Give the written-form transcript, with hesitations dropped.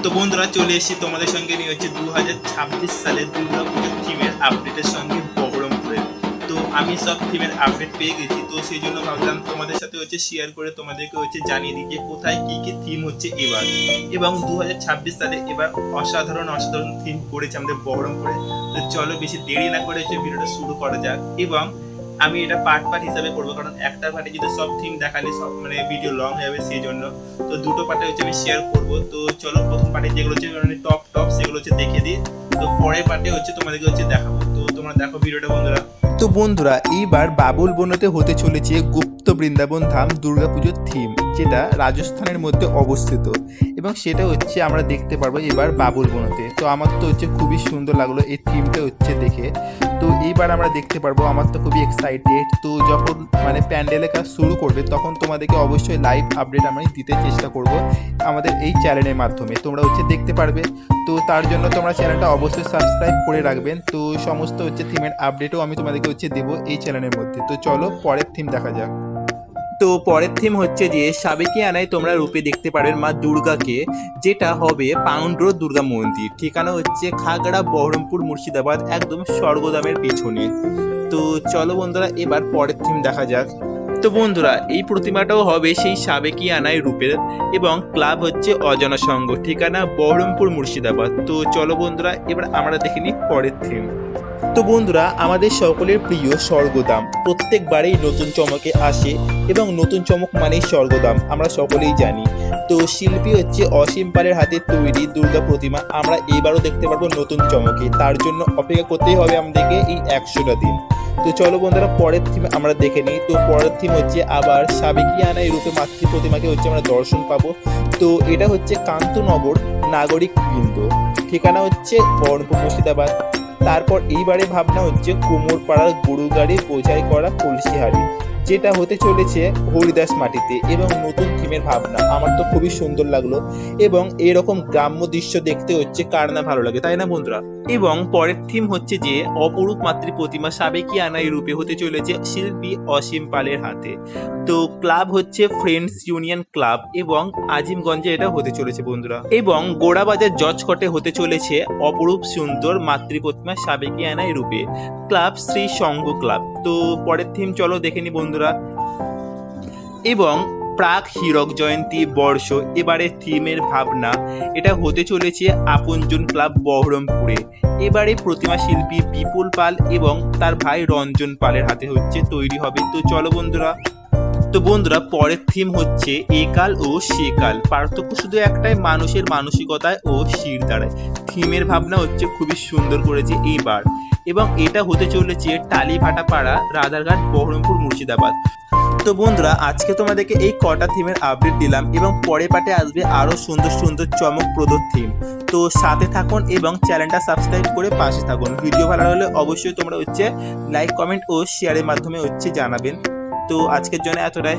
তো বন্ধুরা চলে এসেছি তোমাদের সঙ্গে নিয়ে হচ্ছে 2026 সালের দুর্গাপুজোর থিমের আপডেটের সঙ্গে বহরমপুরের। তো আমি সব থিমের আপডেট পেয়ে গেছি, তো সেই জন্য ভাবলাম তোমাদের সাথে হচ্ছে শেয়ার করে তোমাদেরকে হচ্ছে জানিয়ে দিই যে কোথায় কী কী থিম হচ্ছে এবার। এবং 2026 সালে এবার অসাধারণ থিম করেছে আমাদের বহরমপুরে। তো চলো বেশি দেরি না করে হচ্ছে ভিডিওটা শুরু করা যাক। এবং আমি এটা পার্ট হিসাবে করবো, কারণ একটা পার্টে যদি সব থিম দেখালে সব ভিডিও লং হয়ে যাবে, সেই জন্য তো দুটো পার্টে হচ্ছে আমি শেয়ার করবো। তো চলো প্রথম পার্টে যেগুলো হচ্ছে টপ সেগুলো হচ্ছে দেখে দিই, তো পরের পার্টে হচ্ছে তোমাদেরকে হচ্ছে দেখাবো। তো তোমরা দেখো ভিডিওটা বন্ধুরা। তো বন্ধুরা এইবার বাবুল বনতে হতে চলেছে গুপ্ত বৃন্দাবন ধাম দুর্গাপুজোর থিম, যেটা রাজস্থানের মধ্যে অবস্থিত এবং সেটা হচ্ছে আমরা দেখতে পারবো এবার বাবুল বনতে। তো আমার তো হচ্ছে খুবই সুন্দর লাগলো এই থিমটা হচ্ছে দেখে। তো এইবার আমরা দেখতে পারবো, আমার তো খুবই এক্সাইটেড। তো যখন প্যান্ডেলের কাজ শুরু করবে তখন তোমাদেরকে অবশ্যই লাইভ আপডেট আমি দিতে চেষ্টা করব আমাদের এই চ্যানেলের মাধ্যমে, তোমরা হচ্ছে দেখতে পারবে। তো তার জন্য তোমরা চ্যানেলটা অবশ্যই সাবস্ক্রাইব করে রাখবেন। তো সমস্ত হচ্ছে থিমের আপডেটও আমি তোমাদেরকে হচ্ছে দেবো এই চ্যানেলের মধ্যে। তো চলো পরের থিম দেখা যাক। তো পরের থিম হচ্ছে যে সাবেকি আনায় তোমরা রূপে দেখতে পারবেন মা দুর্গাকে, যেটা হবে পাউন্ড রোড দুর্গা মন্দির। ঠিকানা হচ্ছে খাগড়া, বহরমপুর, মুর্শিদাবাদ, একদম স্বর্গধামের পেছনে। তো চলো বন্ধুরা এবার পরের থিম দেখা যাক। তো বন্ধুরা এই প্রতিমাটাও হবে সেই সাবেকি আনায় রূপের এবং ক্লাব হচ্ছে অজানা সংঘ, ঠিকানা বহরমপুর, মুর্শিদাবাদ। তো চলো বন্ধুরা এবার আমরা দেখে নিই পরের থিম। তো বন্ধুরা আমাদের সকলের প্রিয় স্বর্গধাম প্রত্যেকবারেই নতুন চমকে আসে এবং নতুন চমক মানেই স্বর্গধাম, আমরা সকলেই জানি। তো শিল্পী হচ্ছে অসীম পালের হাতে তৈরি দুর্গা প্রতিমা আমরা এবারও দেখতে পারবো নতুন চমকে। তার জন্য অপেক্ষা করতেই হবে আমাদেরকে এই 100টা দিন। তো চলো বন্ধুরা পরের থিম আমরা দেখে নিই। তো পরের থিম হচ্ছে আবার সাবেকি আনায় রূপে মাতৃ প্রতিমাকে হচ্ছে আমরা দর্শন পাবো। তো এটা হচ্ছে কান্তনগর নাগরিক বৃন্দ, ঠিকানা হচ্ছে বহরমপুর, মুর্শিদাবাদ। তারপর এইবারে ভাবনা হচ্ছে কোমরপাড়ার গরু গাড়ি বোঝাই করা কলসিহারি, যেটা হতে চলেছে হরিদাস মাটিতে এবং নতুন থিমের ভাবনা। আমার তো খুবই সুন্দর লাগলো এবং এরকম গ্রাম্য দৃশ্য দেখতে হচ্ছে কার না ভালো লাগে, তাই না বন্ধুরা। এবং পরের থিম হচ্ছে যে অপরূপ মাতৃ প্রতিমা সাবেকি আনাই রূপে হতে চলেছে শিল্পী অসীম পালের হাতে। তো ক্লাব হচ্ছে ফ্রেন্ডস ইউনিয়ন ক্লাব এবং আজিমগঞ্জে এটা হতে চলেছে বন্ধুরা। এবং গোড়াবাজার জজকটে হতে চলেছে অপরূপ সুন্দর মাতৃ প্রতিমা সাবেকি আনাই রূপে, ক্লাব শ্রী সংঘ ক্লাব। তো পরের থিম চলো দেখে নি বন্ধুরা। এবং প্রাক হীরক জয়ন্তী বর্ষ এবারে থিমের ভাবনা, এটা হতে চলেছে আপনজন ক্লাব বহরমপুরে। এবারে প্রতিমা শিল্পী বিপুল পাল এবং তার ভাই রঞ্জন পালের হাতে হচ্ছে তৈরি হবে। তো চলো বন্ধুরা। তো বন্ধুরা পরের থিম হচ্ছে একাল ও সেকাল, পার্থক্য শুধু একটাই, মানুষের মানসিকতায় ও শির দ্বারায়। থিমের ভাবনা হচ্ছে খুবই সুন্দর করেছে এইবার এবং এটা হতে চলেছে টালিভাটাপাড়া, রাধারঘাট, বহরমপুর, মুর্শিদাবাদ। তো বন্ধুরা আজকে তোমাদেরকে এই কটা থিমের আপডেট দিলাম এবং পরের পার্টে আসবে আরো সুন্দর চমকপ্রদ থিম। তো সাথে থাকুন এবং চ্যানেলটা সাবস্ক্রাইব করে পাশে থাকুন। ভিডিও ভালো লাগলে অবশ্যই তোমরা হচ্ছে লাইক, কমেন্ট ও শেয়ারের মাধ্যমে হচ্ছে জানাবেন। তো আজকের জন্য এতটাই।